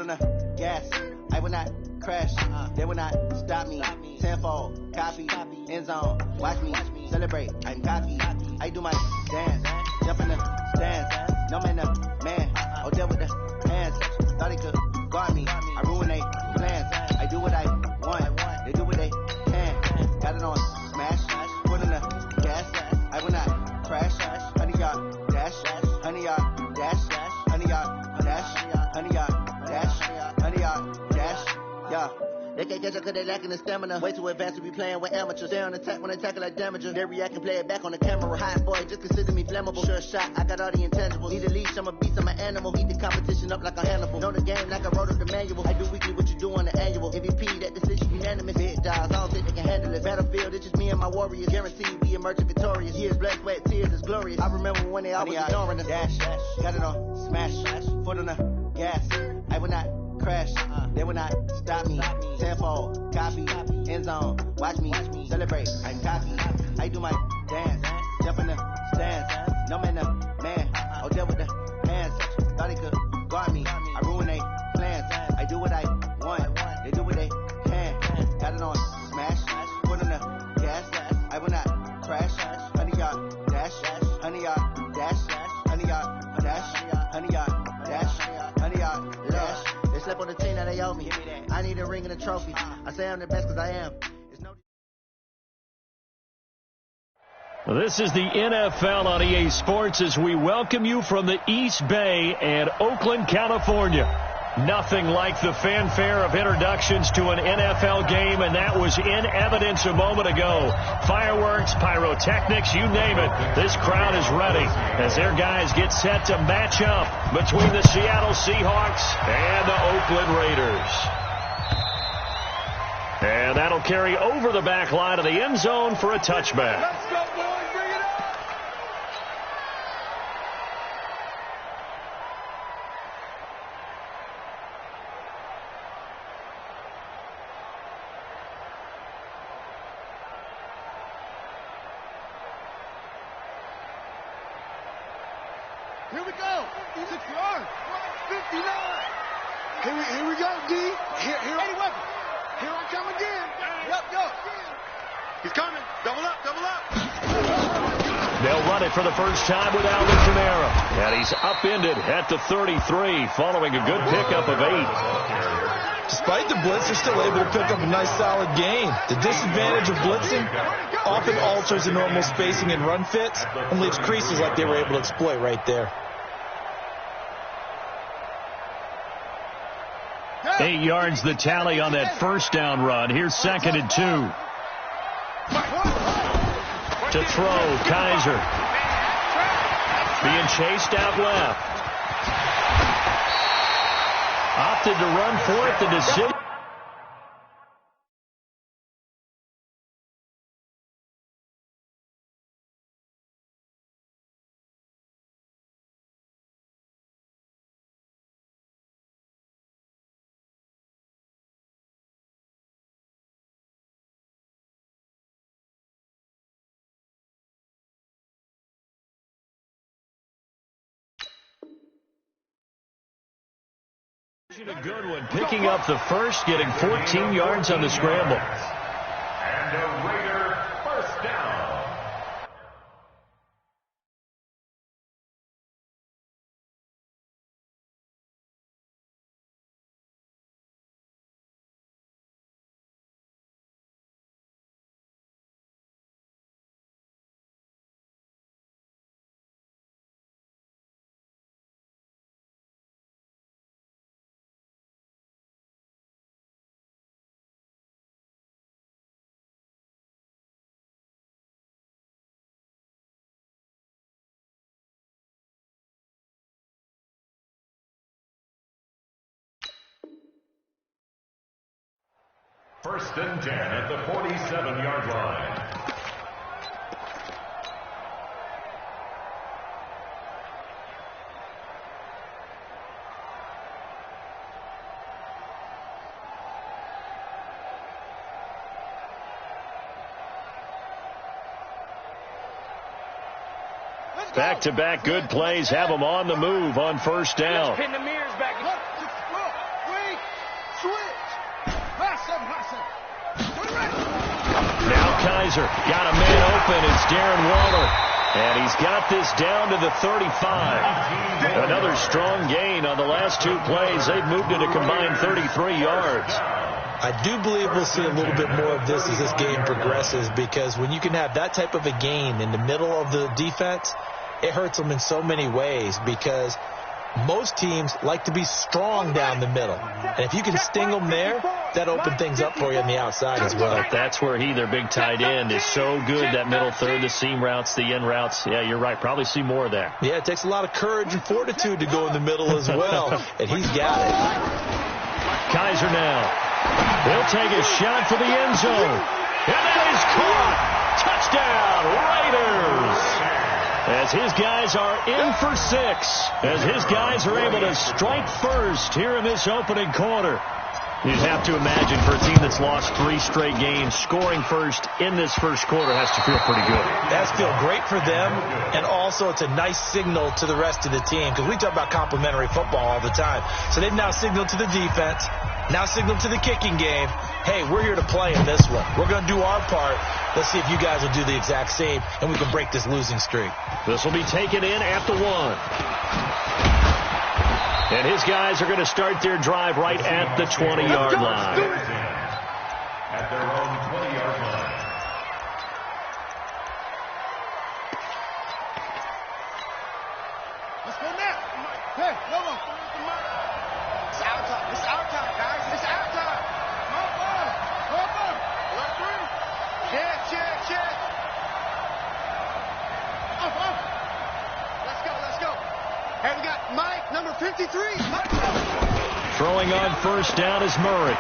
the gas. I will not crash. They will not stop me. Tenfold, copy, end zone. Watch me celebrate. I'm cocky. I do my dance. Jump in the stands. No man, man. Oh, there with the hands. Thought he could guard me. I ruin they plans. I do what I want. They do what they can. Got it on smash. Put in the gas. I will not crash. 100-yard dash. 100-yard dash. 100-yard dash. 100-yard dash. 100-yard dash. Yeah. They can't catch up cause they lacking the stamina. Way too advanced to be playing with amateurs. Stay on attack when they tackle like damager. They react and play it back on the camera. Hot boy, just consider me flammable. Sure shot, I got all the intangibles. Need a leash, I'm a beast, I'm an animal. Eat the competition up like a Hannibal. Know the game like I wrote up the manual. I do weekly what you do on the annual. MVP, that decision unanimous. Big dials, I don't think they can handle it. Battlefield, it's just me and my warriors. Guaranteed we emerge victorious. Years, blood, sweat, tears, it's glorious. I remember when they always ignoring the dash. Got it on smash. Foot on the gas. I will not crash. They will not stop me. Tenfold, copy, end zone. Watch me celebrate. I'm cocky. I do my dance. Jump in the stands. No man, man. Oh, there with the hands. Thought he could guard me. I ruin they plans. I do what I want. They do what they can. Got it on smash. Put on the gas. I will not crash. 100-yard dash. 100-yard dash. 100-yard dash. 100-yard dash. 100-yard dash. They slept on the team that they owe me. I need a ring and a trophy. I say I'm the best because I am. This is the NFL on EA Sports as we welcome you from the East Bay and Oakland, California. Nothing like the fanfare of introductions to an NFL game, and that was in evidence a moment ago. Fireworks, pyrotechnics, you name it. This crowd is ready as their guys get set to match up between the Seattle Seahawks and the Oakland Raiders. And that'll carry over the back line of the end zone for a touchback. Let's go, boys. Bring it up. Here we go. 56 yards. 59. Here we go, D. Here. Here I come again. Yep. He's coming. Double up. They'll run it for the first time with Alvin Kamara. And he's upended at the 33 following a good pickup of 8. Despite the blitz, they're still able to pick up a nice solid gain. The disadvantage of blitzing often alters the normal spacing and run fits and leaves creases like they were able to exploit right there. 8 yards the tally on that first down run. Here's 2nd and 2. To throw, Kaiser. Being chased out left. Opted to run for it. The decision. A good one, picking up the first, getting 14 yards on the scramble. And a Raider first down. First and 10 at the 47-yard line. Back-to-back good plays have them on the move on first down. Pin the mirrors back. Switch. Hot 7, hot 7. Now Kaiser got a man open. It's Darren Waller. And he's got this down to the 35. Another strong gain on the last 2 plays. They've moved it a combined 33 yards. I do believe we'll see a little bit more of this as this game progresses, because when you can have that type of a gain in the middle of the defense, it hurts them in so many ways, because most teams like to be strong down the middle. And if you can sting them there, that opens things up for you on the outside as well. But that's where their big tight end, is so good, that middle third, the seam routes, the in routes. Yeah, you're right. Probably see more of that. Yeah, it takes a lot of courage and fortitude to go in the middle as well, and he's got it. Kaiser now. He'll take a shot for the end zone. And that is caught. Touchdown, Raiders. As his guys are in for 6. As his guys are able to strike first here in this opening quarter. You'd have to imagine, for a team that's lost 3 straight games, scoring first in this first quarter has to feel pretty good. It has to feel great for them, and also it's a nice signal to the rest of the team, because we talk about complimentary football all the time. So they've now signaled to the defense, now signaled to the kicking game, hey, we're here to play in this one. We're going to do our part. Let's see if you guys will do the exact same, and we can break this losing streak. This will be taken in at the 1. And his guys are going to start their drive right at the 20-yard line. At their own 20-yard line. Let's go now. Hey, come on. It's our time. It's our time, guys. It's our time. Come on. 3. Check. Let's go. Hey, we got Mike, number 53. Throwing on first down is Murray.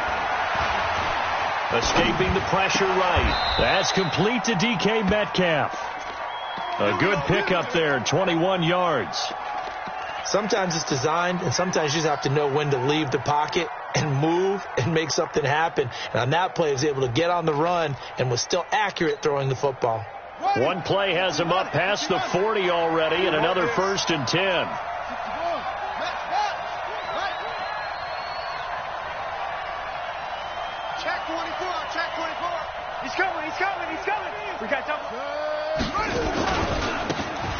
Escaping the pressure right. That's complete to DK Metcalf. A good pickup there, 21 yards. Sometimes it's designed, and sometimes you just have to know when to leave the pocket and move and make something happen. And on that play, he was able to get on the run and was still accurate throwing the football. One play has him up past the 40 already, and another 1st and 10. Check 24. He's coming. We got something.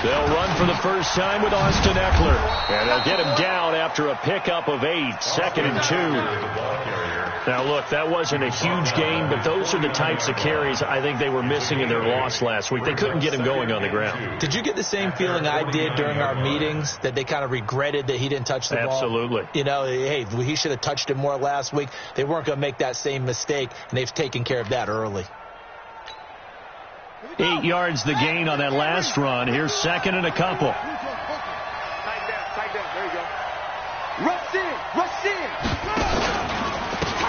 They'll run for the first time with Austin Eckler. And they'll get him down after a pickup of 8, 2nd and 2. Now, look, that wasn't a huge gain, but those are the types of carries I think they were missing in their loss last week. They couldn't get him going on the ground. Did you get the same feeling I did during our meetings, that they kind of regretted that he didn't touch the ball? Absolutely. You know, hey, he should have touched it more last week. They weren't going to make that same mistake, and they've taken care of that early. 8 yards the gain on that last run. Here's 2nd and a couple. Tight down. There you go. Rush in.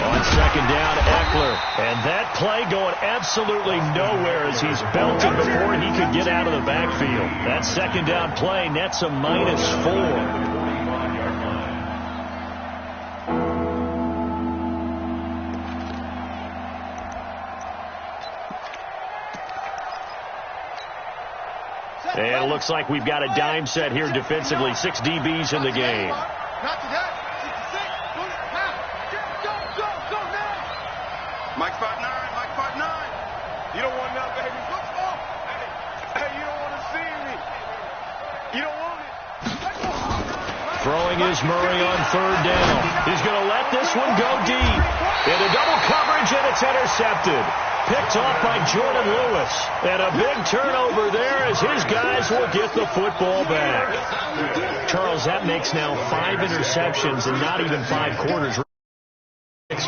On 2nd down, Eckler. And that play going absolutely nowhere as he's belted before he could get out of the backfield. That 2nd down play nets a -4. And it looks like we've got a dime set here defensively. 6 DBs in the game. Not to that. 66. Go now. Mike 5'9". You don't want that, baby. Hey, you don't want to see me. You don't want it. Throwing is Murray on 3rd down. He's going to let this one go deep. Into double coverage, and it's intercepted. Picked off by Jordan Lewis. And a big turnover there as his guys will get the football back. Charles, that makes now 5 interceptions in not even 5 quarters.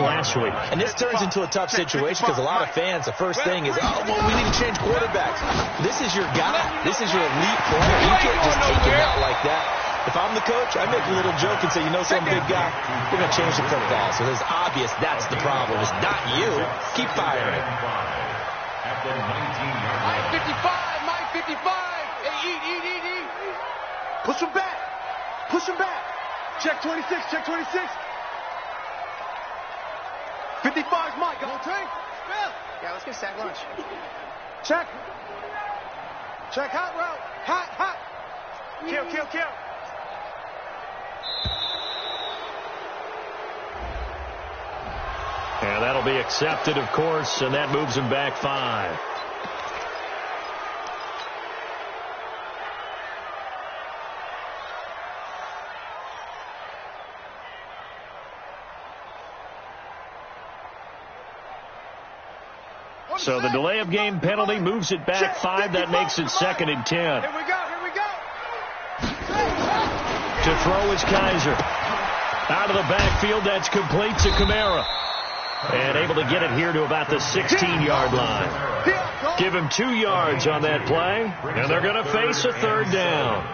Last week. And this turns into a tough situation because a lot of fans, the first thing is, oh, well, we need to change quarterbacks. This is your guy. This is your elite player. You can't just take him out like that. If I'm the coach, I make a little joke and say, you know some big guy, we're going to change the football. So it's obvious that's the problem. It's not you. Keep firing. At the 19-yard line. Mike 55. Hey, eat. Push him back. Check 26. 55's Mike. Go tank. Yeah, let's get sack lunch. Check. Hot route. Hot. Kill. And that'll be accepted, of course, and that moves him back 5. So the delay of game penalty moves it back 5. That makes it 2nd and 10. Here we go. To throw is Kaiser. Out of the backfield, that's complete to Kamara. And able to get it here to about the 16-yard line. Give him 2 yards on that play, and they're going to face a 3rd down.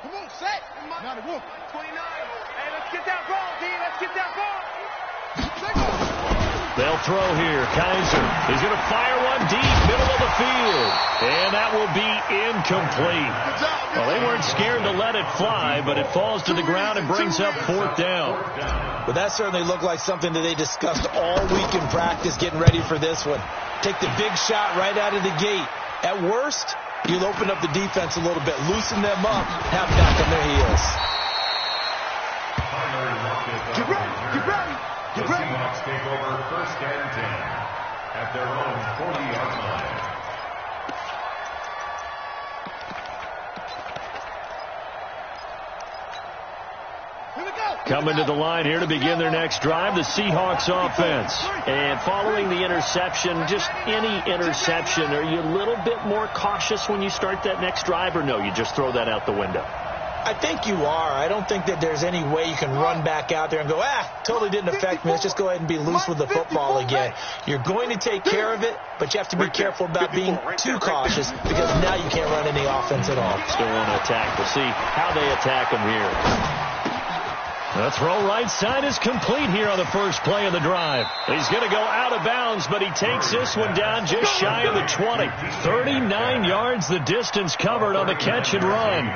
Come on, set. Now the whoop. 29. Hey, let's get that ball, D. Let's get that ball. They'll throw here. Kaiser is going to fire one deep, middle of the field. And that will be incomplete. Well, they weren't scared to let it fly, but it falls to the ground and brings up 4th down. But that certainly looked like something that they discussed all week in practice, getting ready for this one. Take the big shot right out of the gate. At worst, you'll open up the defense a little bit, loosen them up, have them back on their heels. Get ready. The Seahawks take over 1st and 10 at their own 40-yard line. Coming to the line here to begin their next drive, the Seahawks offense. And following the interception, just any interception, are you a little bit more cautious when you start that next drive, or no, you just throw that out the window? I think you are. I don't think that there's any way you can run back out there and go, totally didn't affect me. Let's just go ahead and be loose with the football again. You're going to take care of it, but you have to be careful about being too cautious because now you can't run any offense at all. Still want to attack. We'll see how they attack him here. The throw right side is complete here on the first play of the drive. He's going to go out of bounds, but he takes this one down just shy of the 20. 39 yards the distance covered on the catch and run.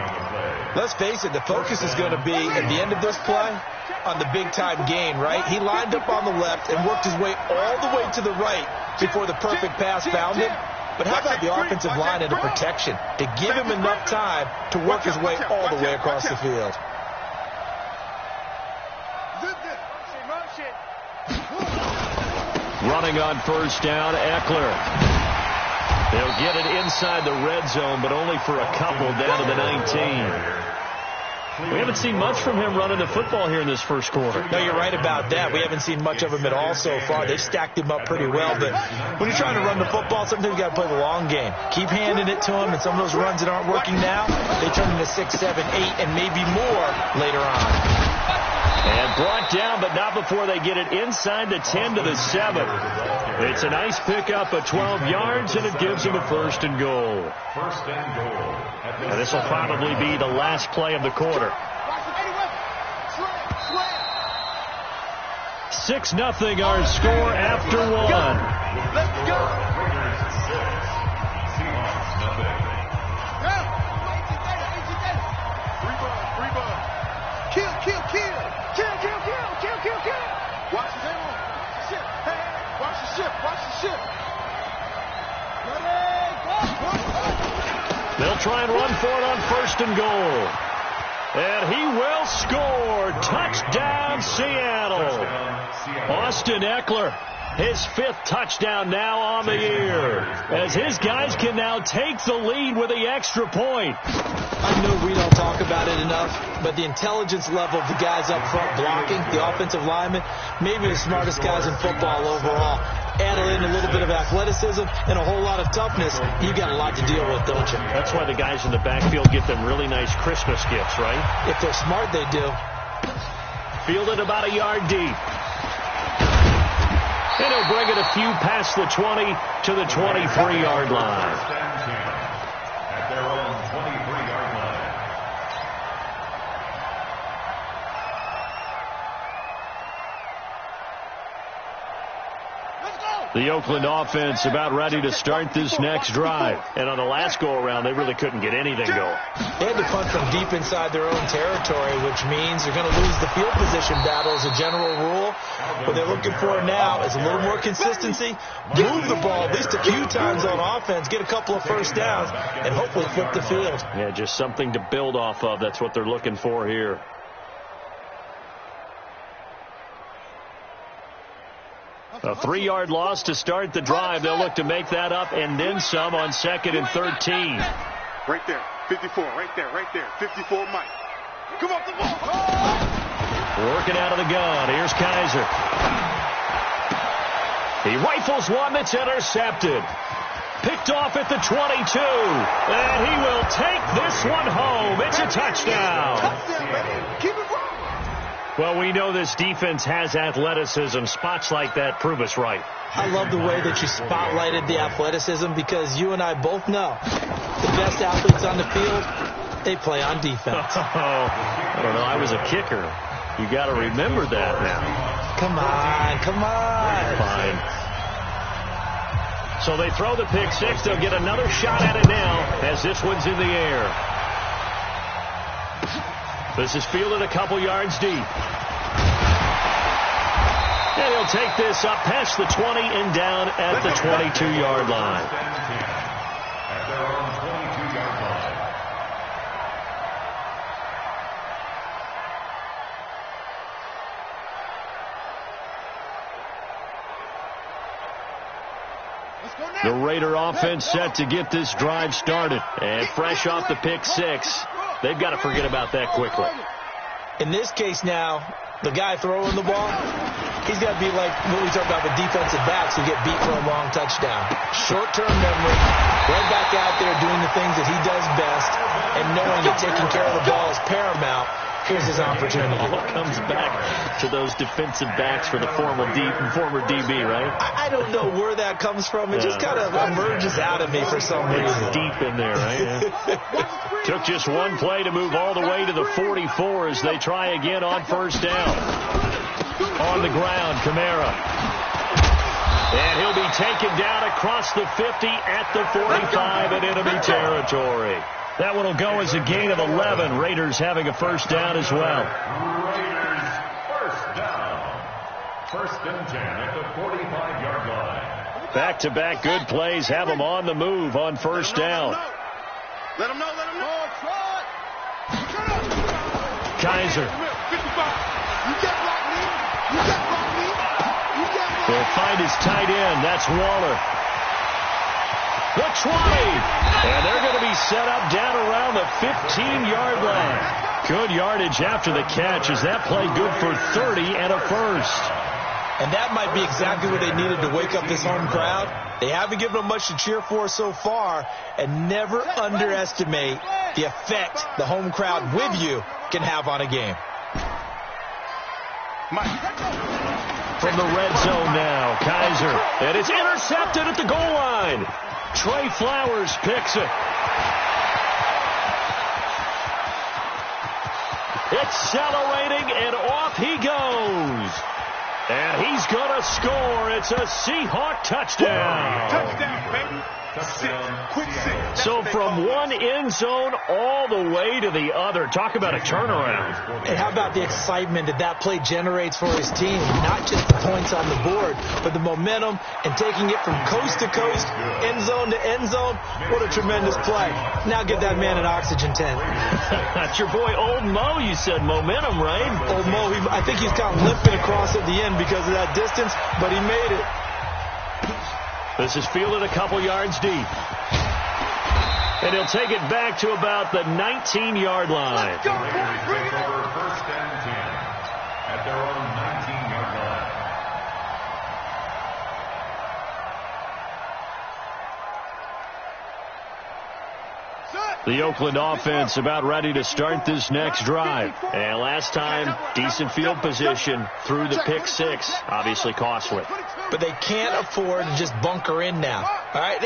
Let's face it, the focus is going to be, at the end of this play, on the big-time gain, right? He lined up on the left and worked his way all the way to the right before the perfect pass found him. But how about the offensive line and the protection to give him enough time to work his way all the way across the field? Running on first down, Eckler. They'll get it inside the red zone, but only for a couple down to the 19. We haven't seen much from him running the football here in this first quarter. No, you're right about that. We haven't seen much of him at all so far. They've stacked him up pretty well, but when you're trying to run the football, sometimes you got to play the long game. Keep handing it to him, and some of those runs that aren't working now, they turn into 6, 7, 8, and maybe more later on. And brought down, but not before they get it inside the 10 to the 7. It's a nice pickup of 12 yards, and it gives them a 1st and goal. 1st and goal. And this will probably be the last play of the quarter. 6-0 our score after 1. Let's go. Watch the ship. Hey, watch the ship. Watch the ship. They'll try and run for it on 1st and goal. And he will score. Touchdown, Seattle. Austin Eckler, his 5th touchdown now on the year, as his guys can now take the lead with the extra point. I know we don't talk about it enough, but the intelligence level of the guys up front blocking, the offensive linemen, maybe the smartest guys in football overall. Add in a little bit of athleticism and a whole lot of toughness, you got a lot to deal with, don't you? That's why the guys in the backfield get them really nice Christmas gifts, right? If they're smart, they do. Fielded about a yard deep. And he'll bring it a few past the 20 to the 23-yard line. At their own 23-yard line. Let's go. The Oakland offense about ready to start this next drive. And on the last go-around, they really couldn't get anything going. They had to punt from deep inside their own territory, which means they're going to lose the field position battle as a general rule. What they're looking for now is a little more consistency, move the ball at least a few times on offense, get a couple of first downs, and hopefully flip the field. Yeah, just something to build off of. That's what they're looking for here. A 3-yard loss to start the drive. They'll look to make that up and then some on 2nd and 13. Right there, 54, right there, 54, Mike. Come on, come on. Working out of the gun. Here's Kaiser. He rifles one that's intercepted. Picked off at the 22. And he will take this one home. It's a touchdown. Keep it rolling. Well, we know this defense has athleticism. Spots like that prove us right. I love the way that you spotlighted the athleticism because you and I both know the best athletes on the field, they play on defense. I don't know. I was a kicker. You got to remember that now. Come on. Fine. So they throw the pick six. They'll get another shot at it now as this one's in the air. This is fielded a couple yards deep. And he'll take this up past the 20 and down at the 22-yard line. At their own 22-yard line. The Raider offense set to get this drive started. And fresh off the pick six, they've got to forget about that quickly. In this case now, the guy throwing the ball, he's got to be like what we talk about with defensive backs who get beat for a long touchdown. Short-term memory, right back out there doing the things that he does best, and knowing that taking care of the ball is paramount. Here's his opportunity. All comes back to those defensive backs for the former DB, right? I don't know where that comes from. It just kind of emerges out of me for some reason. It's deep in there, right? Yeah. Took just one play to move all the way to the 44 as they try again on first down. On the ground, Kamara. And he'll be taken down across the 50 at the 45 in enemy territory. That one will go as a gain of 11. Raiders having a first down as well. Raiders first down. First and 10 at the 45-yard line. Back-to-back good plays have them on the move on first down. Let him know. Kaiser. 55. You can't block me. They'll find his tight end. That's Waller. The 20. And they're going to be set up down around the 15-yard line. Good yardage after the catch as that play good for 30 and a first. And that might be exactly what they needed to wake up this home crowd. They haven't given them much to cheer for so far, and never underestimate the effect the home crowd with you can have on a game. From the red zone now, Kaiser. And it's intercepted at the goal line. Trey Flowers picks it. Accelerating, and off he goes. And he's going to score. It's a Seahawk touchdown. Touchdown, baby. Quick six. So from one end zone all the way to the other. Talk about a turnaround. And how about the excitement that play generates for his team? Not just the points on the board, but the momentum and taking it from coast to coast, end zone to end zone. What a tremendous play. Now give that man an oxygen tent. That's your boy, Old Mo. You said momentum, right? Old Mo, I think he's kind of limping across at the end because of that distance, but he made it. This is fielded a couple yards deep. And he'll take it back to about the 19-yard line. Raiders take over first and 10 at their own 19-yard line. The Oakland offense about ready to start this next drive. And last time, decent field position through the pick six. Obviously costly. but they can't afford to just bunker in now. All right,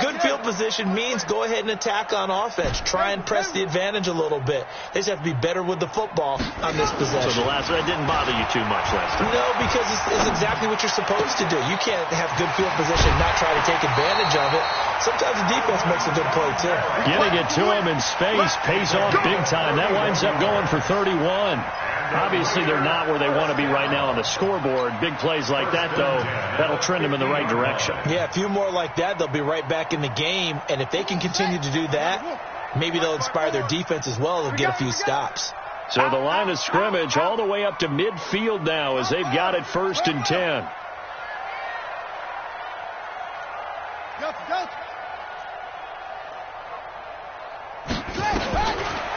good field position means go ahead and attack on offense. Try and press the advantage a little bit. They just have to be better with the football on this possession. So that didn't bother you too much last time? No, because it's exactly what you're supposed to do. You can't have good field position and not try to take advantage of it. Sometimes the defense makes a good play, too. Getting it to him in space pays off big time. That winds up going for 31. Obviously, they're not where they want to be right now on the scoreboard. Big plays like that, though, that'll trend them in the right direction. Yeah, a few more like that, they'll be right back in the game. And if they can continue to do that, maybe they'll inspire their defense as well. They'll get a few stops. So the line of scrimmage all the way up to midfield now as they've got it 1st and 10.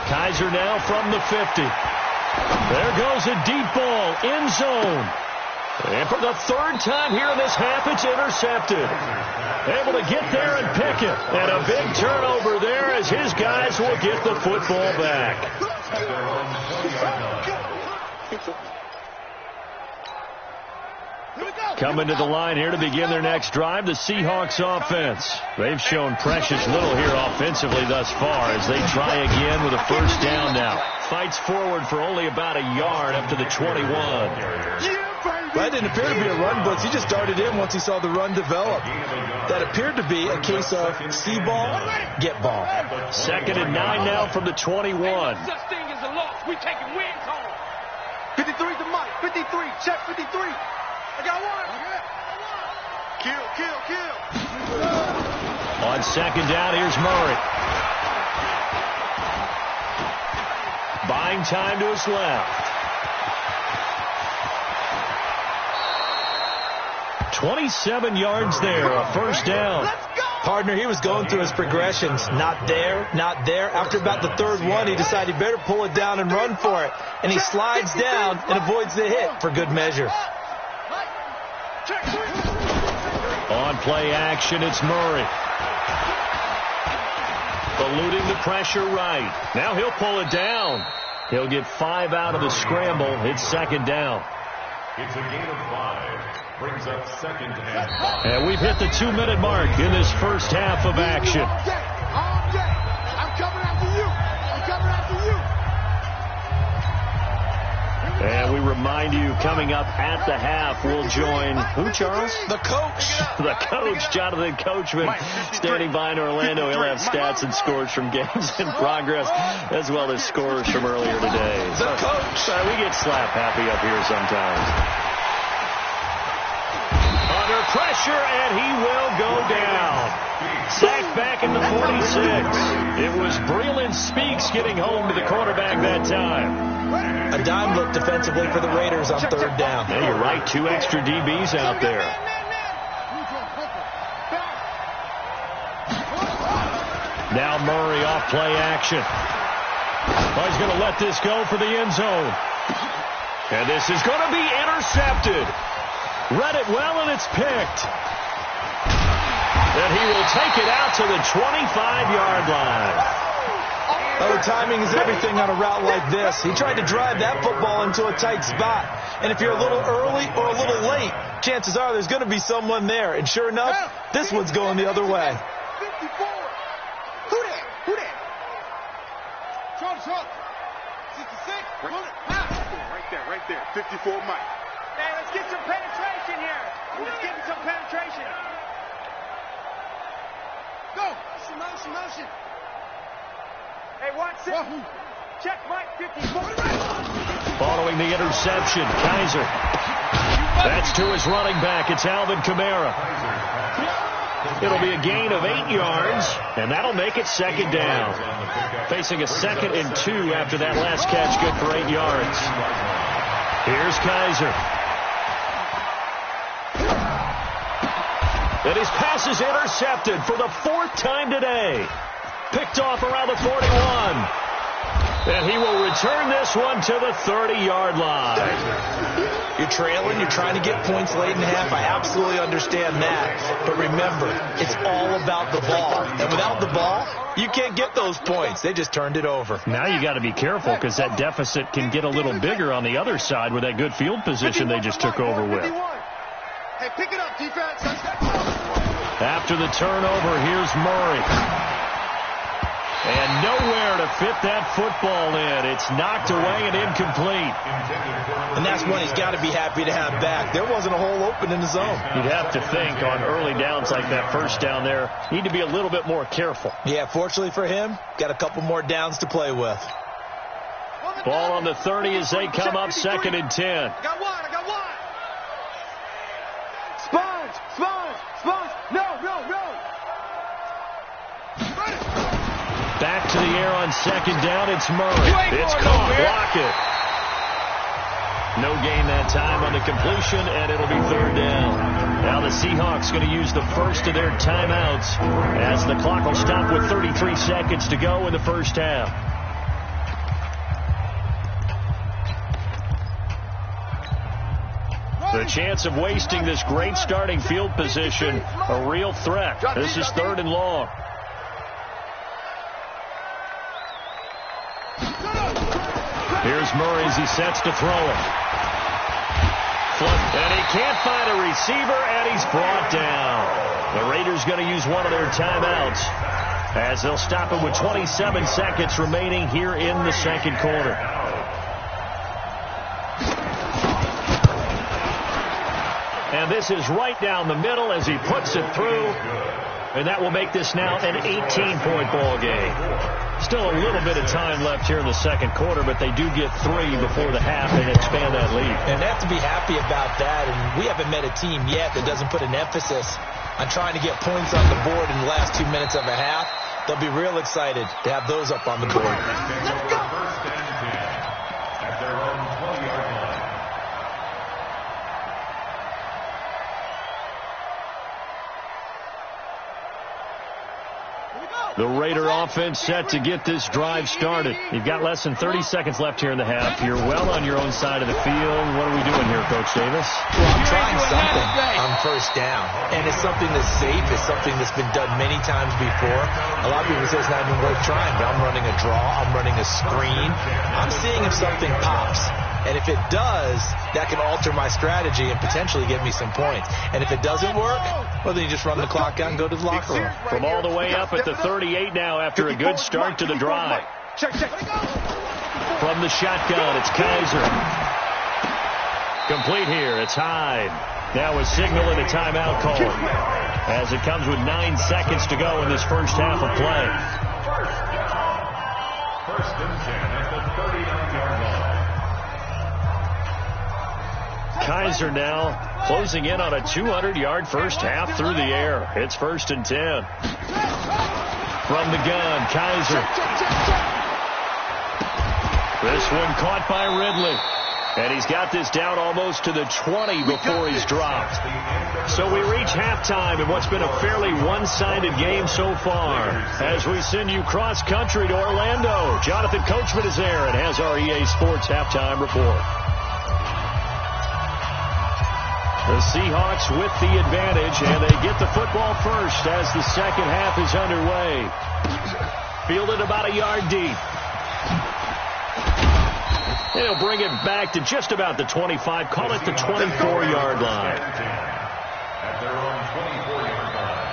Kaiser now from the 50. There goes a deep ball, end zone. And for the 3rd time here in this half, it's intercepted. Able to get there and pick it. And a big turnover there as his guys will get the football back. Coming to the line here to begin their next drive, the Seahawks offense. They've shown precious little here offensively thus far as they try again with a 1st down now. Fights forward for only about a yard up to the 21. That didn't appear to be a run blitz. He just darted in once he saw the run develop. That appeared to be a case of see ball, get ball. 2nd and 9 now from the 21. Such thing as a loss. We taking wins home. 53 to Mike. 53. Check 53. I got one. Kill. On 2nd down, here's Murray. Buying time to his left. 27 yards there, a 1st down. Partner, he was going through his progressions. Not there. After about the 3rd one, he decided he better pull it down and run for it. And he slides down and avoids the hit for good measure. On play action, it's Murray. Eluding the pressure right. Now he'll pull it down. He'll get 5 out of the scramble. It's 2nd down. It's a gain of 5. Brings up 2nd and 5. And we've hit the 2-minute mark in this 1st half of action. All day. I'm coming after you. And we remind you, coming up at the half, we'll join who, Charles? The coach. The coach, Jonathan Coachman, standing by in Orlando. He'll have stats and scores from games in progress, as well as scores from earlier today. The coach. Sorry, we get slap happy up here sometimes. Under pressure, and he will go down. Sacked back in the 46. It was Breland Speaks getting home to the quarterback that time. A dime look defensively for the Raiders on 3rd down. Yeah, you're right. 2 extra DBs out there. Now Murray off play action. Oh, he's going to let this go for the end zone. And this is going to be intercepted. Read it well, and it's picked. And he will take it out to the 25-yard line. Oh, timing is everything on a route like this. He tried to drive that football into a tight spot. And if you're a little early or a little late, chances are there's going to be someone there. And sure enough, this one's going the other way. 54. Who that? Trump. 66. Right there. 54 Mike. Hey, let's get some penetration here. Let's get some penetration. Go. Some motion. Hey, Watson. Check Mike 54. Following the interception, Kaiser. That's to his running back. It's Alvin Kamara. It'll be a gain of 8 yards, and that'll make it 2nd down. Facing a 2nd and 2 after that last catch, good for 8 yards. Here's Kaiser. And his pass is intercepted for the 4th time today. Picked off around the 41. And he will return this one to the 30-yard line. You're trailing. You're trying to get points late in the half. I absolutely understand that. But remember, it's all about the ball. And without the ball, you can't get those points. They just turned it over. Now you got to be careful because that deficit can get a little bigger on the other side with that good field position they just took over with. Hey, pick it up, defense. After the turnover, here's Murray. And nowhere to fit that football in. It's knocked away and incomplete. And that's one he's got to be happy to have back. There wasn't a hole open in the zone. You'd have to think on early downs like that first down there, need to be a little bit more careful. Yeah, fortunately for him, got a couple more downs to play with. Ball on the 30 as they come up 2nd and 10. I got one. Sponge. No. Back to the air on 2nd down. It's Murray. It's caught. Block it. No gain that time on the completion, and it'll be 3rd down. Now the Seahawks going to use the first of their timeouts as the clock will stop with 33 seconds to go in the first half. The chance of wasting this great starting field position, a real threat. This is 3rd and long. Here's Murray as he sets to throw it. And he can't find a receiver, and he's brought down. The Raiders going to use one of their timeouts as they'll stop it with 27 seconds remaining here in the 2nd quarter. And this is right down the middle as he puts it through. And that will make this now an 18-point ball game. Still a little bit of time left here in the 2nd quarter, but they do get 3 before the half and expand that lead. And they have to be happy about that. And we haven't met a team yet that doesn't put an emphasis on trying to get points on the board in the last 2 minutes of a half. They'll be real excited to have those up on the board. Let's go. At their own 20-yard line. The Raider offense set to get this drive started. You've got less than 30 seconds left here in the half. You're well on your own side of the field. What are we doing here, Coach Davis? Well, I'm trying something on 1st down. And it's something that's safe. It's something that's been done many times before. A lot of people say it's not even worth trying, but I'm running a draw. I'm running a screen. I'm seeing if something pops. And if it does, that can alter my strategy and potentially get me some points. And if it doesn't work, well, then you just run the clock out and go to the locker room. From all the way up at the 38 now after a good start to the drive. Check. From the shotgun, it's Kaiser. Complete here, it's Hyde. Now a signal and a timeout call as it comes with 9 seconds to go in this first half of play. First and 10 at the 39-yard line. Kaiser now closing in on a 200-yard first half through the air. It's 1st and 10. From the gun, Kaiser. This one caught by Ridley. And he's got this down almost to the 20 before he's dropped. So we reach halftime in what's been a fairly one-sided game so far. As we send you cross-country to Orlando, Jonathan Coachman is there and has our EA Sports halftime report. The Seahawks with the advantage, and they get the football first as the 2nd half is underway. Fielded about a yard deep. They'll bring it back to just about the 25, call it the 24-yard line. At their own 24-yard line.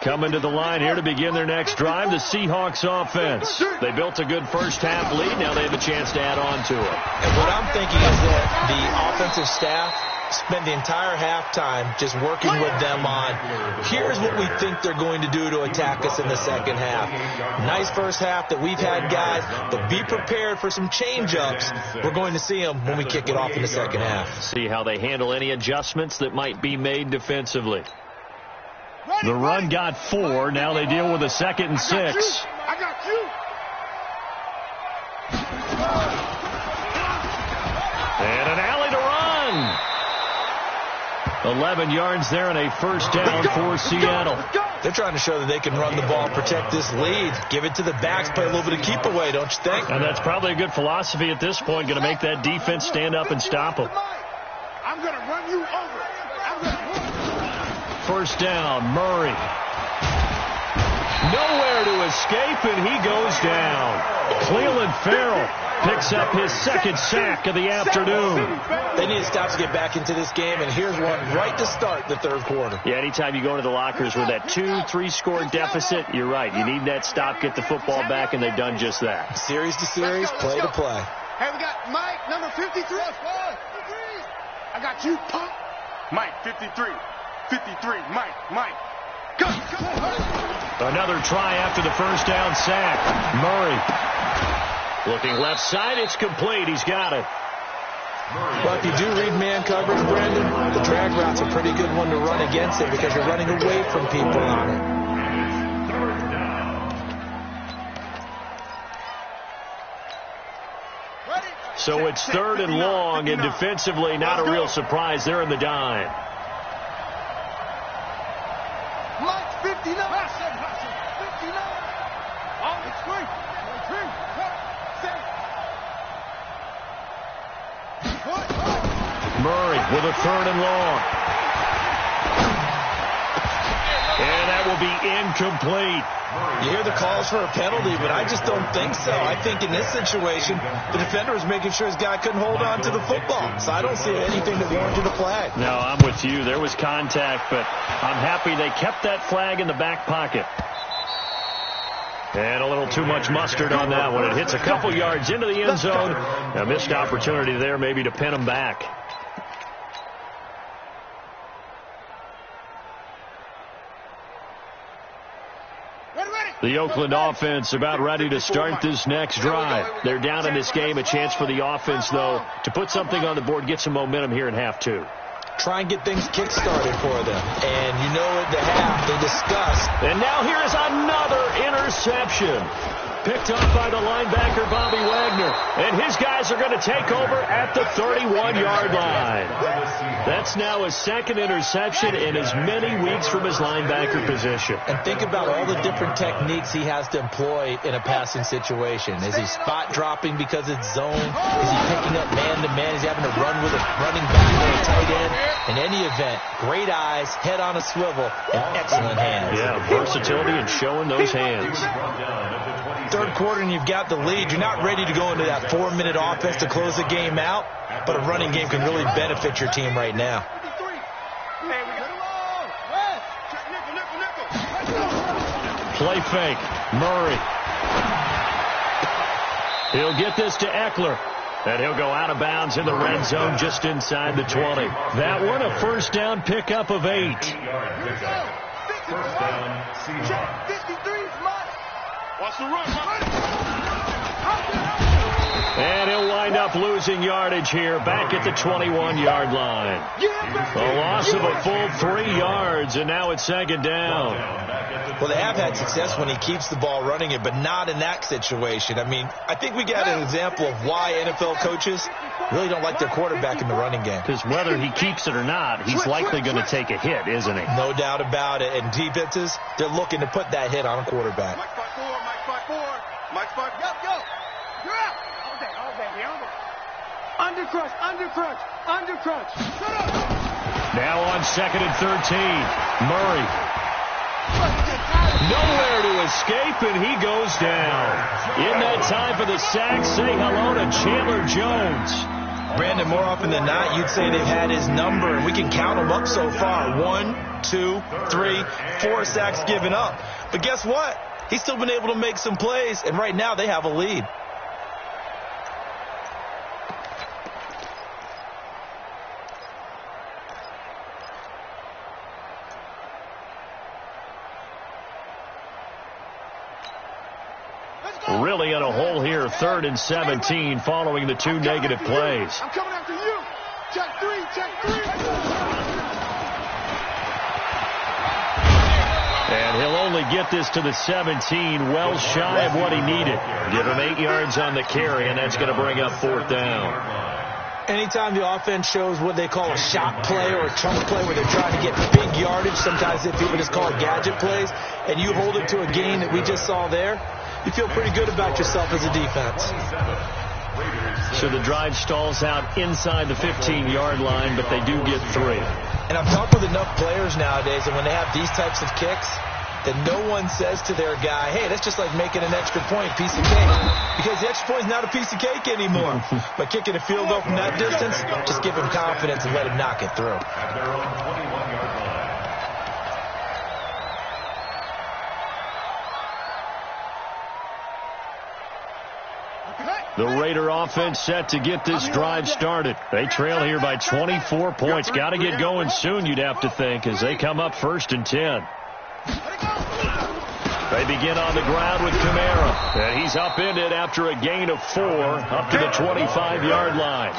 Coming to the line here to begin their next drive, the Seahawks offense. They built a good first half lead. Now they have a chance to add on to it. And what I'm thinking is that the offensive staff spent the entire halftime just working with them on, here's what we think they're going to do to attack us in the 2nd half. Nice first half that we've had, guys, but be prepared for some change-ups. We're going to see them when we kick it off in the 2nd half. See how they handle any adjustments that might be made defensively. The run got 4. Now they deal with a 2nd and 6. I got you. And an alley to run. 11 yards there and a first down for Seattle. They're trying to show that they can run the ball, protect this lead, give it to the backs, play a little bit of keep away, don't you think? And that's probably a good philosophy at this point, going to make that defense stand up and stop them. I'm going to run you over. First down, Murray. Nowhere to escape, and he goes down. Cleveland Farrell picks up his second sack of the afternoon. They need to stop to get back into this game, and here's one right to start the third quarter. Yeah, anytime you go into the lockers with that 2-3 score deficit, you're right. You need that stop, get the football back, and they've done just that. Series to series, play to play. Hey, we got Mike, number 53. I got you, punk. Mike, 53. 53, Mike. Go. Another try after the first down sack. Murray looking left side. It's complete. He's got it. Well, if you do read man coverage, Brandon, the drag route's a pretty good one to run against it because you're running away from people on it. So it's third and long, and defensively not a real surprise. They're in the dime. Mike, 59. 59. Oh, it's free. Murray with a third and long. And that will be incomplete. You hear the calls for a penalty, but I just don't think so. I think in this situation, the defender was making sure his guy couldn't hold on to the football. So I don't see anything that warranted a flag. No, I'm with you. There was contact, but I'm happy they kept that flag in the back pocket. And a little too much mustard on that one. It hits a couple yards into the end zone. A missed opportunity there maybe to pin him back. The Oakland offense about ready to start this next drive. They're down in this game. A chance for the offense, though, to put something on the board, get some momentum here in half two. Try and get things kick-started for them. And you know at the half, they discussed. And now here is another interception. Picked up by the linebacker, Bobby Wagner. And his guys are going to take over at the 31-yard line. That's now his second interception in as many weeks from his linebacker position. And think about all the different techniques he has to employ in a passing situation. Is he spot dropping because it's zone? Is he picking up man-to-man? Is he having to run with a running back or a tight end? In any event, great eyes, head on a swivel, and excellent hands. Yeah, versatility and showing those hands. Third quarter and you've got the lead. You're not ready to go into that 4-minute offense to close the game out, but a running game can really benefit your team right now. Play fake. Murray. He'll get this to Eckler. And he'll go out of bounds in the red zone just inside the 20. That one a first down pickup of 8. First down, Seahawks. 53, watch the run. And he'll wind up losing yardage here back at the 21-yard line. A loss of a full 3 yards, and now it's second down. Well, they have had success when he keeps the ball running it, but not in that situation. I mean, I think we got an example of why NFL coaches really don't like their quarterback in the running game. Because whether he keeps it or not, he's likely going to take a hit, isn't he? No doubt about it. And defenses, they're looking to put that hit on a quarterback. Mike 5-4. Go. You're out. Okay. Undercrunch. Shut up. Now on second and 13. Murray. Nowhere to escape, and he goes down. In that time for the sack, say hello to Chandler Jones. Brandon, more often than not, you'd say they've had his number, and we can count them up so far. 1, 2, 3, 4 sacks given up. But guess what? He's still been able to make some plays, and right now they have a lead. Really in a hole here, 3rd and 17 following the 2 negative plays. I'm coming after you. Check 3. And he'll only get this to the 17, well shy of what he needed. Give him 8 yards on the carry, and that's going to bring up 4th down. Anytime the offense shows what they call a shot play or a chunk play where they're trying to get big yardage, sometimes people just call it gadget plays, and you hold it to a gain that we just saw there, you feel pretty good about yourself as a defense. So the drive stalls out inside the 15-yard line, but they do get 3. And I've talked with enough players nowadays, and when they have these types of kicks, that no one says to their guy, hey, that's just like making an extra point, piece of cake. Because the extra point is not a piece of cake anymore. By kicking a field goal from that distance, just give him confidence and let him knock it through. At their own 21-yard line. The Raider offense set to get this drive started. They trail here by 24 points. Got to get going soon, you'd have to think, as they come up 1st and 10. They begin on the ground with Kamara. And he's upended after a gain of 4 up to the 25-yard line.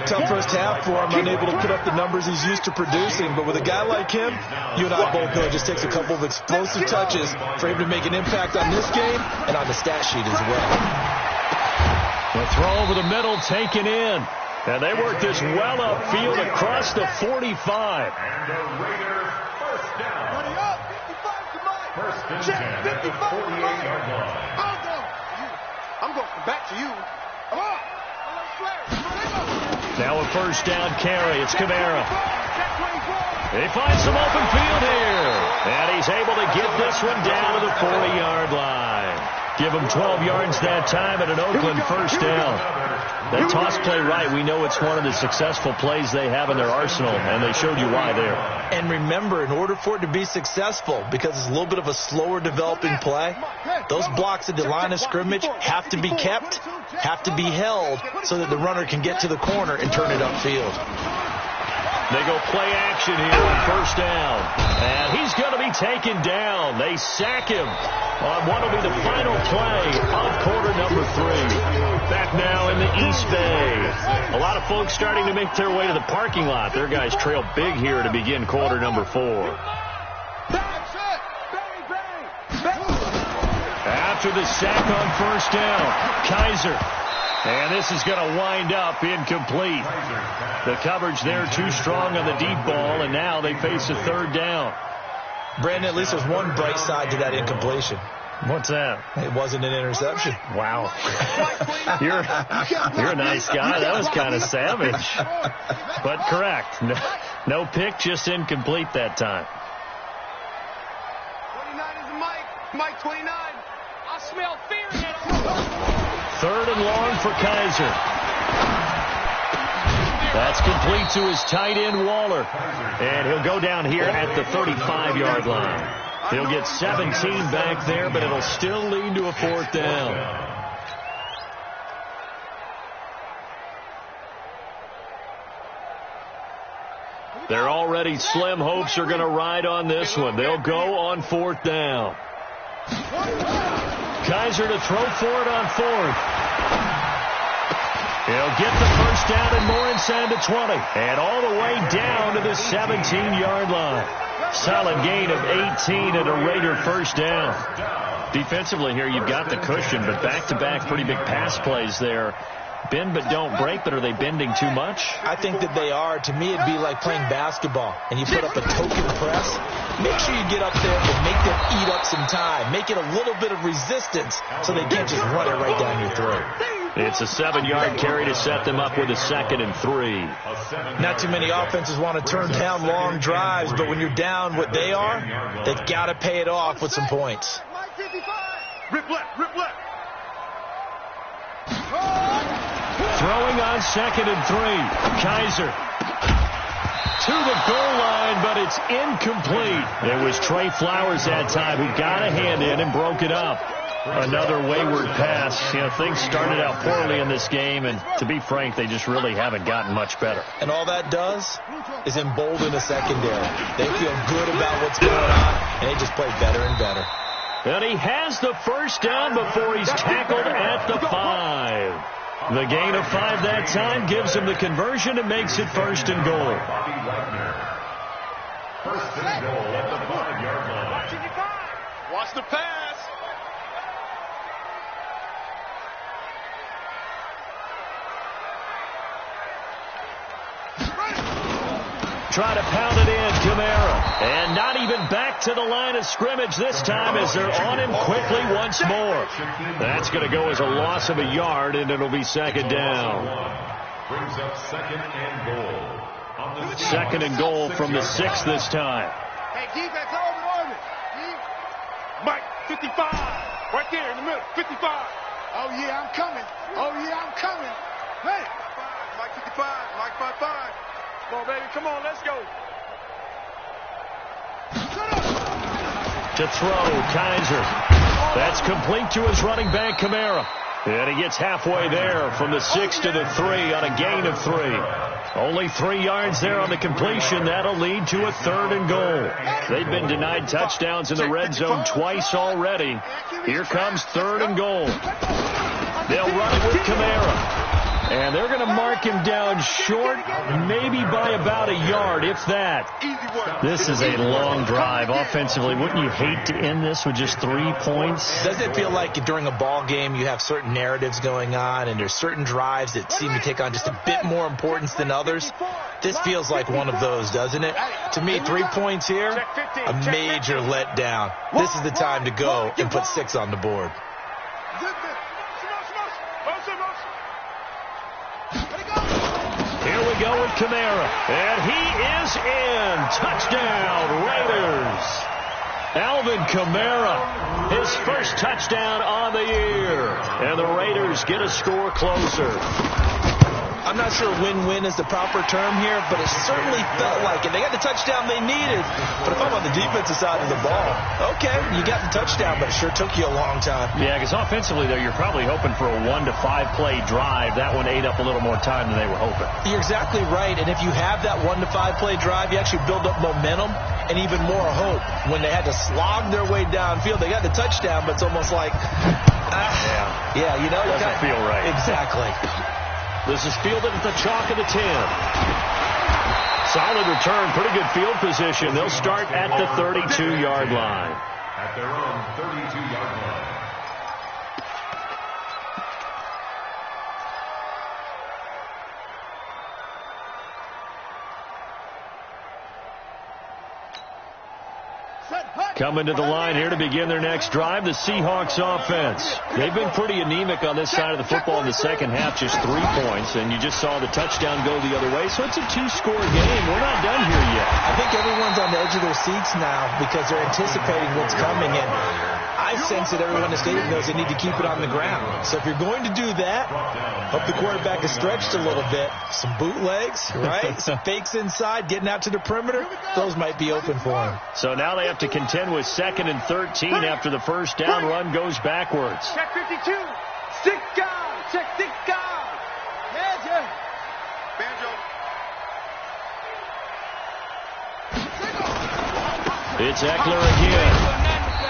Tough first half for him, unable to put up the numbers he's used to producing. But with a guy like him, you and I both know it just takes a couple of explosive touches for him to make an impact on this game and on the stat sheet as well. The throw over the middle taken in. And they work this well upfield across the 45. And the Raiders first down. First and 10 at the 48-yard line. I'm going back to you. Come on. Now a first down carry. It's Kamara. He finds some open field here. And he's able to get this one down to the 40-yard line. Give him 12 yards that time at an Oakland first down. That toss play right, we know it's one of the successful plays they have in their arsenal, and they showed you why there. And remember, in order for it to be successful, because it's a little bit of a slower developing play, those blocks at the line of scrimmage have to be kept, have to be held, so that the runner can get to the corner and turn it upfield. They go play action here on first down. And he's going to be taken down. They sack him on what will be the final play of quarter number 3. Back now in the East Bay. A lot of folks starting to make their way to the parking lot. Their guys trail big here to begin quarter number 4. After the sack on first down, Kaiser. And this is going to wind up incomplete. The coverage there too strong on the deep ball, and now they face a third down. Brandon, at least there's one bright side to that incompletion. What's that? It wasn't an interception. Wow. You're a nice guy. That was kind of savage. But correct. No pick, just incomplete that time. 29 is Mike 29. I smell fear in it. Third and long for Kaiser. That's complete to his tight end, Waller. And he'll go down here at the 35-yard line. He'll get 17 back there, but it'll still lead to a fourth down. Their already slim hopes are going to ride on this one. They'll go on fourth down. Kaiser to throw for it on fourth. He'll get the first down and more inside the 20. And all the way down to the 17-yard line. Solid gain of 18 and a Raider first down. Defensively here, you've got the cushion, but back-to-back pretty big pass plays there. Bend but don't break, but are they bending too much? I think that they are. To me, it'd be like playing basketball, and you put up a token press. Make sure you get up there and make them eat up some time. Make it a little bit of resistance so they can't just run it right down your throat. It's a 7-yard carry to set them up with a 2nd and 3. Not too many offenses want to turn down long drives, but when you're down what they are, they've got to pay it off with some points. Rip left. Throwing on 2nd and 3. Kaiser to the goal line, but it's incomplete. It was Trey Flowers that time who got a hand in and broke it up. Another wayward pass. You know, things started out poorly in this game, and to be frank, they just really haven't gotten much better. And all that does is embolden the secondary. They feel good about what's going on, and they just play better and better. And he has the first down before he's tackled at the 5. The gain of 5 that time gives him the conversion and makes it 1st and goal. First and goal at the 5-yard line. Watch the pass. Try to pound it in, Kamara. And not even back to the line of scrimmage this time as they're on him quickly once more. That's going to go as a loss of a yard, and it'll be 2nd down. Brings up 2nd and goal. 2nd and goal from the 6 this time. Hey, defense, hold it. Mike, 55. Right there in the middle, 55. Oh, yeah, I'm coming. Oh, yeah, I'm coming. Hey. Mike 55, Mike 55. Come on, baby, come on, let's go. To throw, Kaiser. That's complete to his running back, Kamara. And he gets halfway there from the 6 to the 3 on a gain of 3. Only 3 yards there on the completion. That'll lead to a 3rd and goal. They've been denied touchdowns in the red zone twice already. Here comes 3rd and goal. They'll run it with Kamara. And they're going to mark him down short, maybe by about a yard, if that. This is a long drive offensively. Wouldn't you hate to end this with just 3 points? Doesn't it feel like during a ball game you have certain narratives going on and there's certain drives that seem to take on just a bit more importance than others? This feels like one of those, doesn't it? To me, 3 points here, a major letdown. This is the time to go and put 6 on the board. Here we go with Kamara. And he is in. Touchdown, Raiders. Alvin Kamara, his first touchdown on the year. And the Raiders get a score closer. I'm not sure win-win is the proper term here, but it certainly felt like it. They got the touchdown they needed. But if I'm on the defensive side of the ball, okay, you got the touchdown, but it sure took you a long time. Yeah, because offensively, though, you're probably hoping for a 1 to 5 play drive. That one ate up a little more time than they were hoping. You're exactly right. And if you have that 1 to 5 play drive, you actually build up momentum and even more hope. When they had to slog their way downfield, they got the touchdown, but it's almost like, yeah, you know, doesn't feel right. Exactly. This is fielded at the chalk of the 10. Solid return, pretty good field position. They'll start at the 32-yard line. At their own 32-yard line. Coming to the line here to begin their next drive, the Seahawks offense. They've been pretty anemic on this side of the football in the second half, just 3 points, and you just saw the touchdown go the other way, so it's a 2-score game. We're not done here yet. I think everyone's on the edge of their seats now because they're anticipating what's coming, and I sense that everyone in the stadium knows they need to keep it on the ground. So if you're going to do that, hope the quarterback is stretched a little bit. Some bootlegs, right? Some fakes inside, getting out to the perimeter. Those might be open for him. So now they have to contend with 2nd and 13 after the first down run goes backwards. Check 52. Stick down. Check stick down. Yeah. Banjo. It's Eckler again.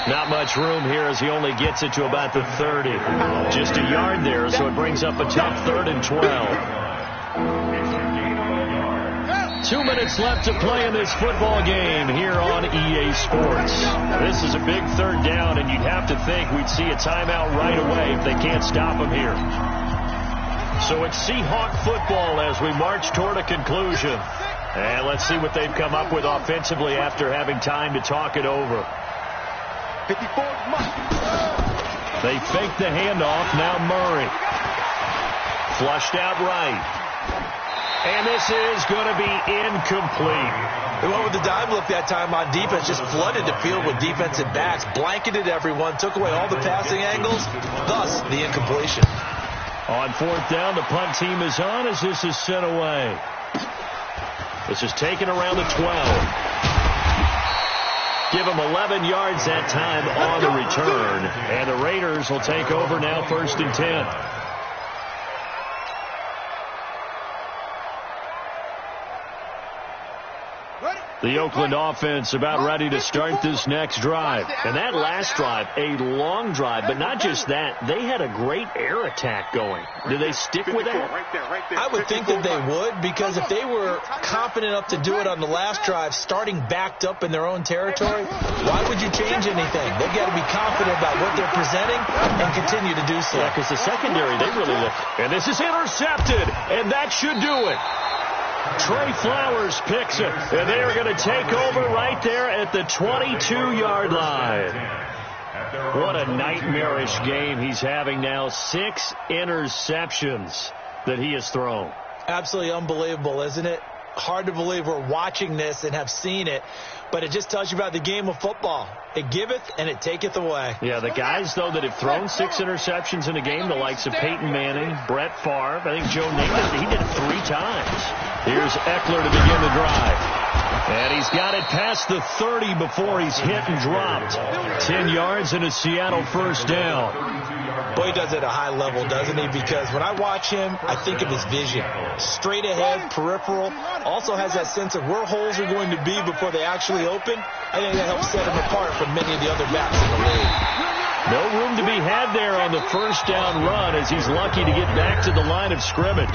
Not much room here as he only gets it to about the 30. Just a yard there, so it brings up a tough 3rd and 12. 2 minutes left to play in this football game here on EA Sports. This is a big 3rd down, and you'd have to think we'd see a timeout right away if they can't stop him here. So it's Seahawk football as we march toward a conclusion. And let's see what they've come up with offensively after having time to talk it over. 54 They fake the handoff. Now Murray. Flushed out right. And this is going to be incomplete. They went with the dive look that time on defense, just flooded the field with defensive backs, blanketed everyone, took away all the passing angles, thus the incompletion. On 4th down, the punt team is on as this is sent away. This is taken around the 12. Give them 11 yards that time on the return. And the Raiders will take over now 1st and 10. The Oakland offense about ready to start this next drive. And that last drive, a long drive, but not just that. They had a great air attack going. Do they stick with that? I would think that they would, because if they were confident enough to do it on the last drive, starting backed up in their own territory, why would you change anything? They've got to be confident about what they're presenting and continue to do so. Yeah, because the secondary, they really look. And this is intercepted, and that should do it. Trey Flowers picks it, and they are going to take over right there at the 22-yard line. What a nightmarish game he's having now. 6 interceptions that he has thrown. Absolutely unbelievable, isn't it? hard to believe we're watching this and have seen it, but it just tells you about the game of football. It giveth and it taketh away. Yeah, the guys, though, that have thrown 6 interceptions in a game, the likes of Peyton Manning, Brett Favre, I think Joe Namath, he did it 3 times. Here's Eckler to begin the drive. And he's got it past the 30 before he's hit and dropped. 10 yards and a Seattle first down. Boy, he does it at a high level, doesn't he? Because when I watch him, I think of his vision. Straight ahead, peripheral. Also has that sense of where holes are going to be before they actually open. I think that helps set him apart from many of the other backs in the league. No room to be had there on the first down run as he's lucky to get back to the line of scrimmage.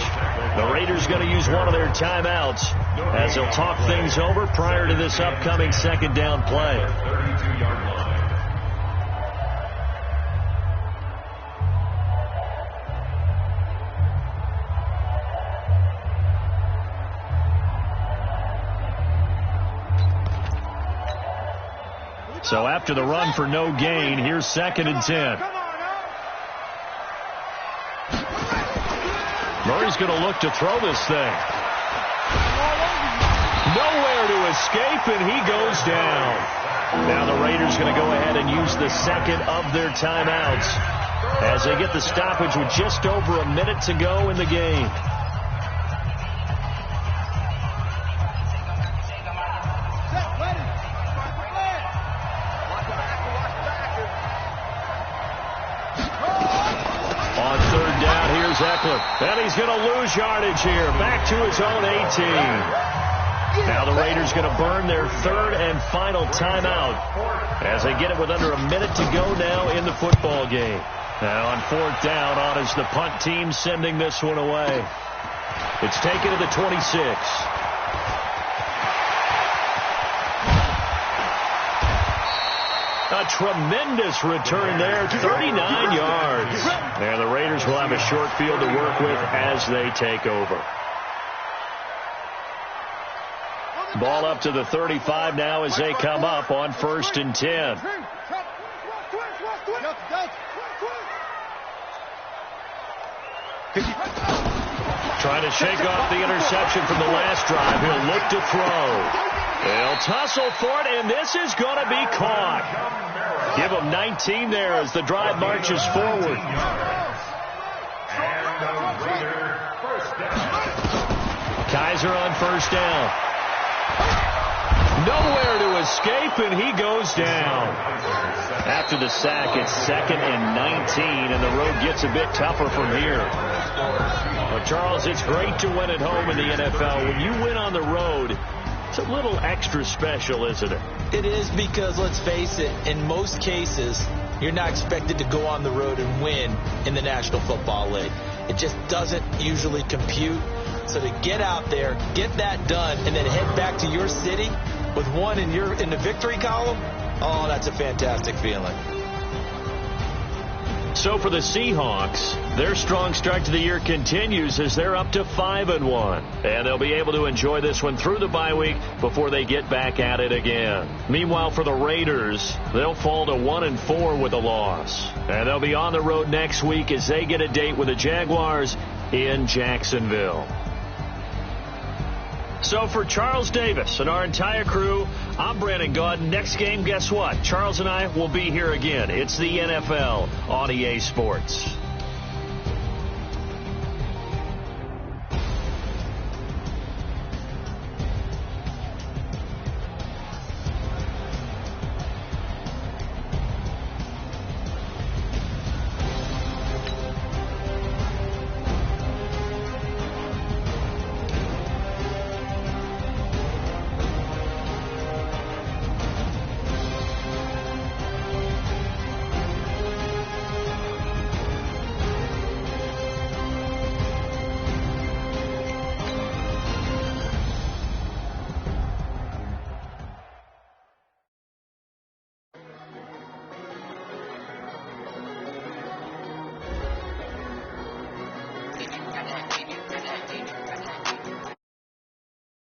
The Raiders going to use one of their timeouts as they'll talk things over prior to this upcoming second down play. 32-yard line. So after the run for no gain, here's 2nd and 10. Murray's going to look to throw this thing. Nowhere to escape, and he goes down. Now the Raiders going to go ahead and use the second of their timeouts as they get the stoppage with just over a minute to go in the game. Eckler, and he's going to lose yardage here. Back to his own 18. Now the Raiders going to burn their 3rd and final timeout as they get it with under a minute to go now in the football game. Now on 4th down, on is the punt team sending this one away. It's taken to the 26. A tremendous return there, 39 yards. And the Raiders will have a short field to work with as they take over. Ball up to the 35 now as they come up on 1st and 10. Trying to shake off the interception from the last drive. He'll look to throw. They'll tussle for it, and this is going to be caught. Give him 19 there as the drive marches forward. Kaiser on 1st down. Nowhere to escape, and he goes down. After the sack, it's 2nd and 19, and the road gets a bit tougher from here. Well, Charles, it's great to win at home in the NFL. When you win on the road, it's a little extra special, isn't it? It is, because, let's face it, in most cases, you're not expected to go on the road and win in the National Football League. It just doesn't usually compute. So to get out there, get that done, and then head back to your city with one in the victory column, oh, that's a fantastic feeling. So for the Seahawks, their strong start to the year continues as they're up to 5-1. And they'll be able to enjoy this one through the bye week before they get back at it again. Meanwhile, for the Raiders, they'll fall to 1-4 with a loss. And they'll be on the road next week as they get a date with the Jaguars in Jacksonville. So for Charles Davis and our entire crew, I'm Brandon Gaudin. Next game, guess what? Charles and I will be here again. It's the NFL on EA Sports.